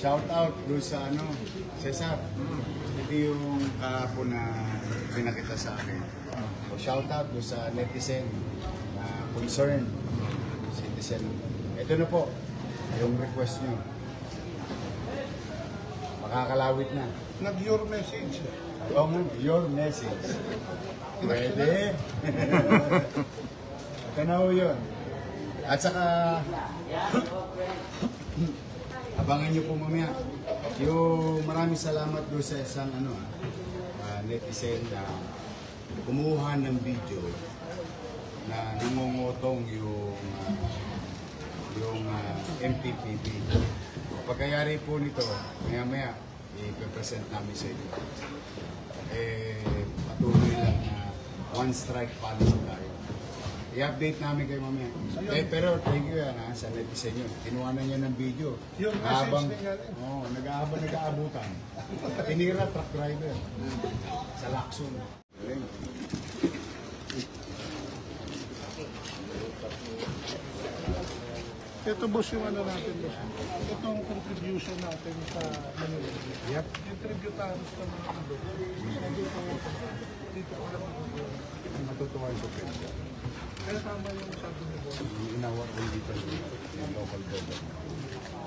shout out doon sa ano, Cesar. Ito yung kahapon na pinakita sa akin. So, shout out doon sa netizen na concern citizen. Ito na po yung request nyo. Makakalawit na. Nag-your message. Oo nga, your message. Pwede. Ito na ho yun. At saka, abangan nyo po mamaya. Yung maraming salamat doon sa isang netizen na kumuha ng video na nangungutong yung MPPB. Pagkayari po nito, maya-maya, i-present namin sa inyo. Patuloy lang na one strike policy tayo. I-update namin kayo mamaya. Pero thank you sa netizen nyo. Tinuwanan niya ng video. Yung message niya. Nag-aabutan. Tinira truck driver sa Lacson. Ito boss yung ano natin boss. Ito ang contribution natin sa Manila. Yep. Yung tributaries sa mga ilo. Dito ko lang Matutuwa ito. kaya tama yung sabi niyo boss. Inawat din dito yung local government.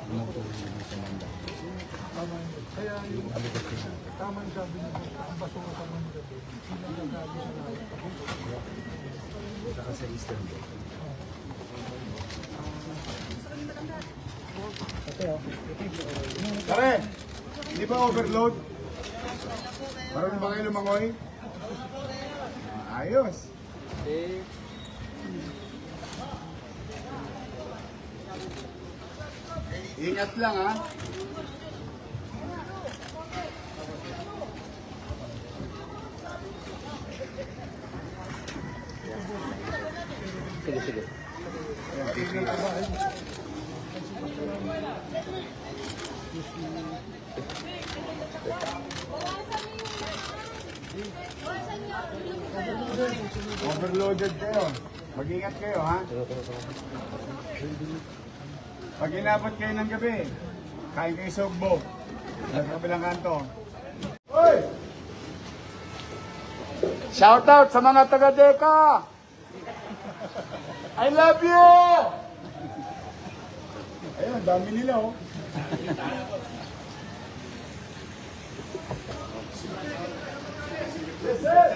Tumutulong din sa Manda. Tama yun. Kaya yung tama yung sabi niyo boss. Ang basura sa Manila. Hindi na nagabi sa lahat. Saka sa Eastern Bloc. Pare, hindi ba overload? Marunong ba kayo lumangoy? Ayos. Ingat lang ha. Sige. Overloaded kayo. Mag-ingat kayo, ha? Pag inabot kayo ng gabi, kain kayo sa ugbo. Sa kabilang kanto. Hoy! Shout out sa mga taga-Deka! I love you! Ayun, dami nila, oh. Yes, sir!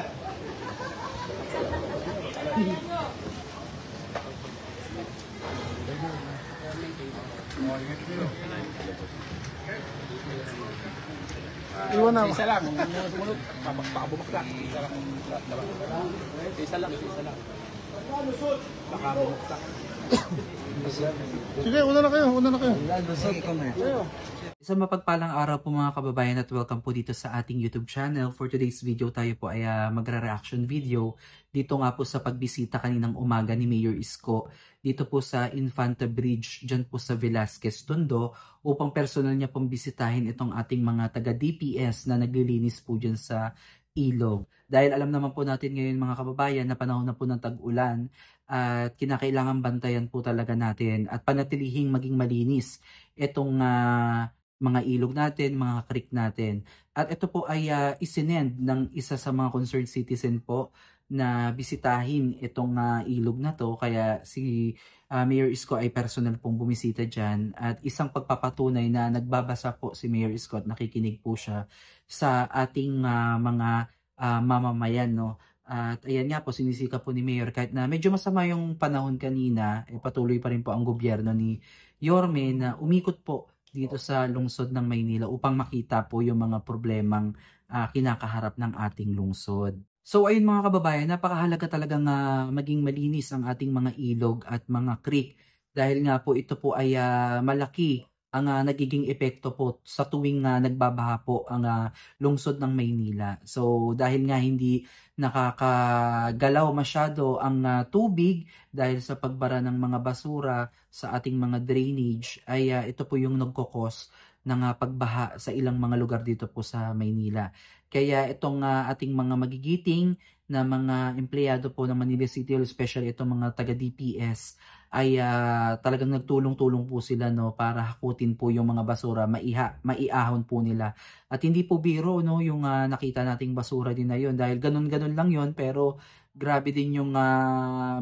Iwan na. Isa lang, sumunod, baka bumakla. Isa lang. Baka bumakla. Sige, una na kayo. Isang mapagpalang araw po mga kababayan at welcome po dito sa ating YouTube channel. For today's video tayo po ay magre-reaction video dito nga po sa pagbisita kaninang umaga ni Mayor Isko dito po sa Infanta Bridge dyan po sa Velasquez, Tondo upang personal niya pong bisitahin itong ating mga taga-DPS na naglilinis po dyan sa ilog. Dahil alam naman po natin ngayon mga kababayan na panahon na po ng tag-ulan at kinakailangan bantayan po talaga natin at panatilihing maging malinis itong mga ilog natin, mga creek natin. At ito po ay isinend ng isa sa mga concerned citizen po na bisitahin itong ilog na to. Kaya si Mayor Isko ay personal pong bumisita dyan. At isang pagpapatunay na nagbabasa po si Mayor Isko at nakikinig po siya sa ating mga mamamayan. No? At ayan nga po, sinisika po ni Mayor kahit na medyo masama yung panahon kanina, patuloy pa rin po ang gobyerno ni Yorme na umikot po dito sa lungsod ng Maynila upang makita po yung mga problemang kinakaharap ng ating lungsod. So ayun mga kababayan, napakahalaga talagang maging malinis ang ating mga ilog at mga creek dahil nga po ito po ay malaki ang nagiging epekto po sa tuwing nagbabaha po ang lungsod ng Maynila. So dahil nga hindi nakakagalaw masyado ang tubig dahil sa pagbara ng mga basura sa ating mga drainage ay ito po yung nagkokos ng pagbaha sa ilang mga lugar dito po sa Maynila. Kaya itong ating mga magigiting na mga empleyado po ng Manila City Hall, especially itong mga taga DPS, ay talagang nagtulong-tulong po sila, no, para hakutin po yung mga basura, maiahon po nila. At hindi po biro, no, yung nakita nating basura din na yun, dahil ganun-ganun lang yun, pero grabe din yung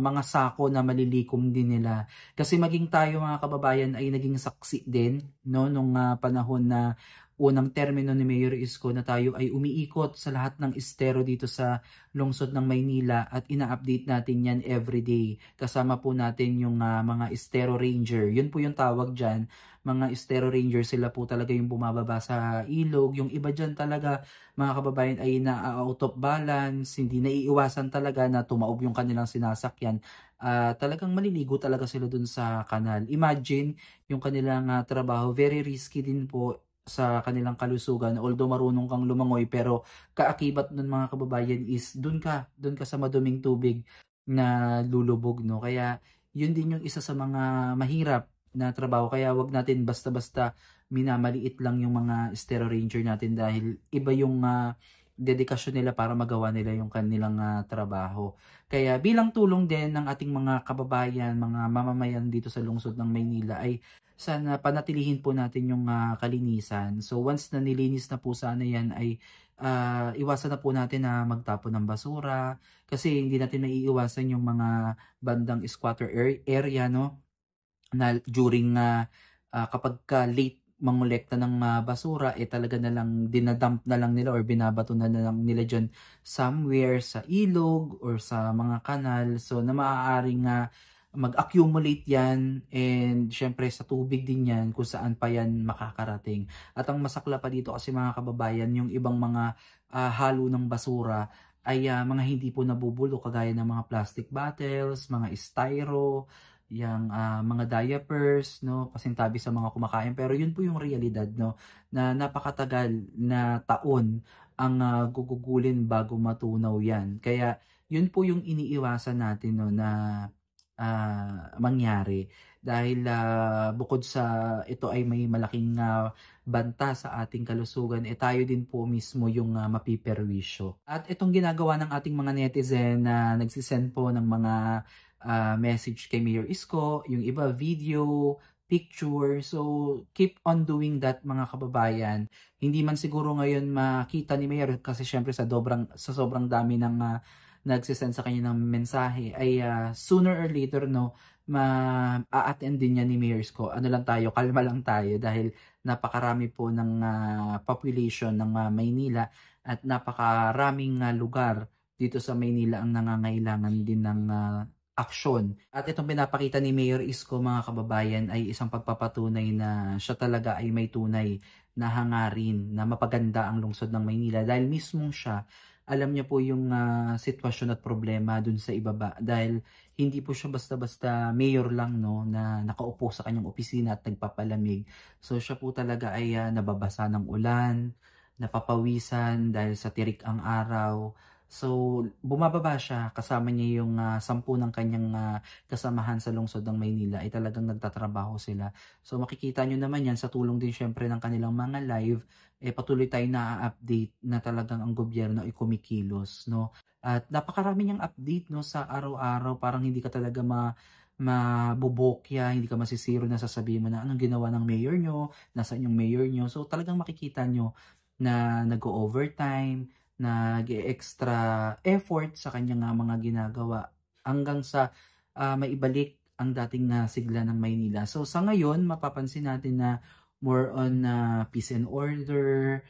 mga sako na malilikom din nila. Kasi maging tayo mga kababayan ay naging saksi din, no, nung panahon na unang termino ni Mayor Isko na tayo ay umiikot sa lahat ng estero dito sa lungsod ng Maynila at ina-update natin yan everyday. Kasama po natin yung mga estero ranger. Yun po yung tawag dyan. Mga estero ranger, sila po talaga yung bumababa sa ilog. Yung iba dyan talaga, mga kababayan, ay na-out of balance. Hindi naiiwasan talaga na tumaob yung kanilang sinasakyan. Talagang maliligo talaga sila dun sa kanal. Imagine yung kanilang trabaho. Very risky din po sa kanilang kalusugan, although marunong kang lumangoy, pero kaakibat nun mga kababayan is dun ka sa maduming tubig na lulubog, no. Kaya yun din yung isa sa mga mahirap na trabaho, kaya wag natin basta-basta minamaliit lang yung mga estero ranger natin, dahil iba yung dedikasyon nila para magawa nila yung kanilang trabaho. Kaya bilang tulong din ng ating mga kababayan, mga mamamayan dito sa lungsod ng Maynila, ay sana panatilihin po natin yung kalinisan. So once na nilinis na po sana yan, ay iwasan na po natin na magtapon ng basura, kasi hindi natin maiiwasan yung mga bandang squatter area, no, na during kapag late mangolekta ng basura, talaga na lang dinadump na lang nila or binabato na lang nila dyan somewhere sa ilog or sa mga kanal. So na maaaring mag-accumulate yan, and syempre sa tubig din yan kung saan pa yan makakarating. At ang masakla pa dito kasi mga kababayan, yung ibang mga halo ng basura ay mga hindi po nabubulok, kagaya ng mga plastic bottles, mga styro, yung mga diapers, no, pasintabi sa mga kumakain. Pero yun po yung realidad, no, na napakatagal na taon ang gugugulin bago matunaw yan. Kaya yun po yung iniiwasan natin, no, na mangyari, dahil bukod sa ito ay may malaking banta sa ating kalusugan, tayo din po mismo yung mapiperwisyo. At itong ginagawa ng ating mga netizen na nagsisend po ng mga message kay Mayor Isko, yung iba video, picture. So keep on doing that mga kababayan. Hindi man siguro ngayon makita ni Mayor kasi syempre sa sobrang dami ng nagsisend sa kanya ng mensahe, ay sooner or later, no, ma-attend din niya ni Mayor Isko. Ano lang tayo, kalma lang tayo, dahil napakarami po ng population ng Maynila, at napakaraming lugar dito sa Maynila ang nangangailangan din ng aksyon. At itong pinapakita ni Mayor Isko mga kababayan ay isang pagpapatunay na siya talaga ay may tunay na hangarin na mapaganda ang lungsod ng Maynila, dahil mismong siya alam niya po yung sitwasyon at problema dun sa ibaba, dahil hindi po siya basta-basta mayor lang, no, na nakaupo sa kanyang opisina at nagpapalamig. So siya po talaga ay nababasa ng ulan, napapawisan dahil sa tirik ang araw. So bumababa siya, kasama niya yung 10 ng kanyang kasamahan sa lungsod ng Maynila, ay talagang nagtatrabaho sila. So makikita nyo naman yan sa tulong din syempre ng kanilang mga live, patuloy tayo na-update na talagang ang gobyerno ay kumikilos, no. At napakarami niyang update, no, sa araw-araw. Parang hindi ka talaga mabubokya, hindi ka masisiro na sasabihin mo na anong ginawa ng mayor nyo, nasaan yung mayor nyo. So talagang makikita nyo na nag-overtime, nag-extra effort sa kanyang mga ginagawa, hanggang sa maibalik ang dating sigla ng Maynila. So sa ngayon, mapapansin natin na more on peace and order,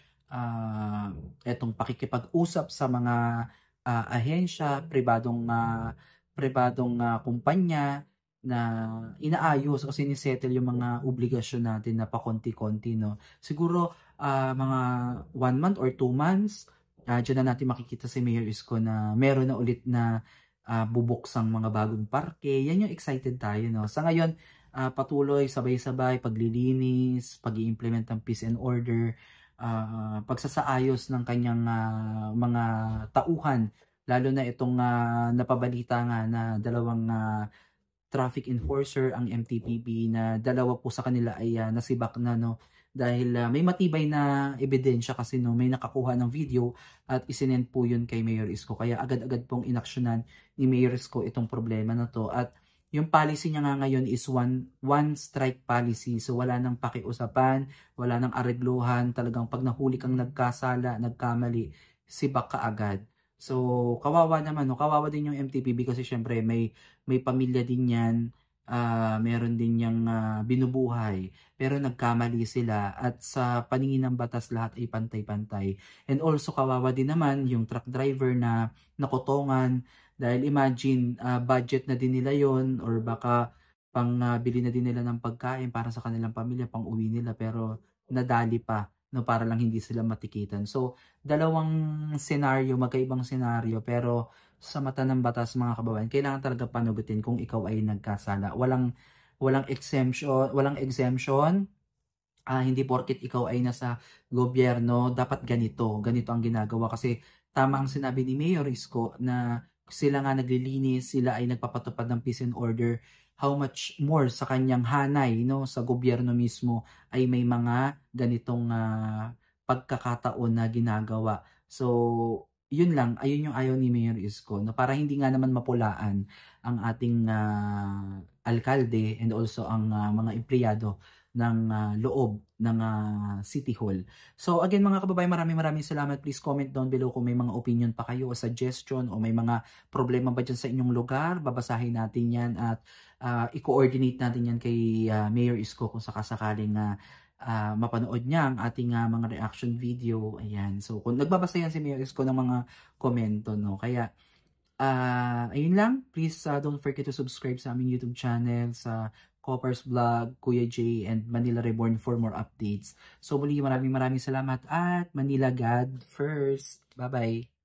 etong pakikipag-usap sa mga ahensya, pribadong kumpanya, na inaayos o sinisettle yung mga obligasyon natin na pakonti-konti, no. Siguro mga 1 month or 2 months, dyan na natin makikita si Mayor Isko na meron na ulit na bubuksang mga bagong parke. Yan yung excited tayo, no. Sa ngayon, patuloy, sabay-sabay, paglilinis, pag-i-implement ng peace and order, pagsasaayos ng kanyang mga tauhan, lalo na itong napabalita nga na dalawang traffic enforcer ang MTPB, na dalawa po sa kanila ay nasibak na, no, dahil may matibay na ebidensya kasi no, may nakakuha ng video at isinend po yun kay Mayor Isko. Kaya agad-agad pong inaksyonan ni Mayor Isko itong problema na to. At yung policy niya nga ngayon is one strike policy. So wala nang pakiusapan, wala nang aregluhan. Talagang pag nahuli kang nagkasala, nagkamali, sibak ka agad. So kawawa naman, no? Kawawa din yung MTPB kasi syempre may pamilya din yan. Meron din niyang binubuhay, pero nagkamali sila at sa paningin ng batas lahat ay pantay-pantay. And also kawawa din naman yung truck driver na nakutongan dahil imagine budget na din nila yon or baka pang bili na din nila ng pagkain para sa kanilang pamilya, pang uwi nila pero nadali pa no, para lang hindi sila matikitan. So dalawang senaryo, magkaibang senaryo pero sa mata ng batas mga kababayan, kailangan talaga panugutin kung ikaw ay nagkasala. Walang exemption. Hindi porket ikaw ay nasa gobyerno, dapat ganito ang ginagawa. Kasi tama ang sinabi ni Mayor Isko na sila nga naglilinis, sila ay nagpapatupad ng peace and order. How much more sa kanyang hanay, no, sa gobyerno mismo ay may mga ganitong pagkakataon na ginagawa. So yun lang, ayun yung ayaw ni Mayor Isko, no? Para hindi nga naman mapulaan ang ating alkalde and also ang mga empleyado ng loob ng City Hall. So again mga kababayan, maraming salamat. Please comment down below kung may mga opinion pa kayo o suggestion o may mga problema ba dyan sa inyong lugar. Babasahin natin yan at i-coordinate natin yan kay Mayor Isko kung sakasakaling mapanood niya ang ating mga reaction video. Ayan. So kung nagbabasa yan si Mayor Isko ng mga komento, no. Kaya ayun lang. Please don't forget to subscribe sa aming YouTube channel, sa Coppers Vlog, Kuya J, and Manila Reborn for more updates. So muli maraming salamat at Manila God first. Bye-bye.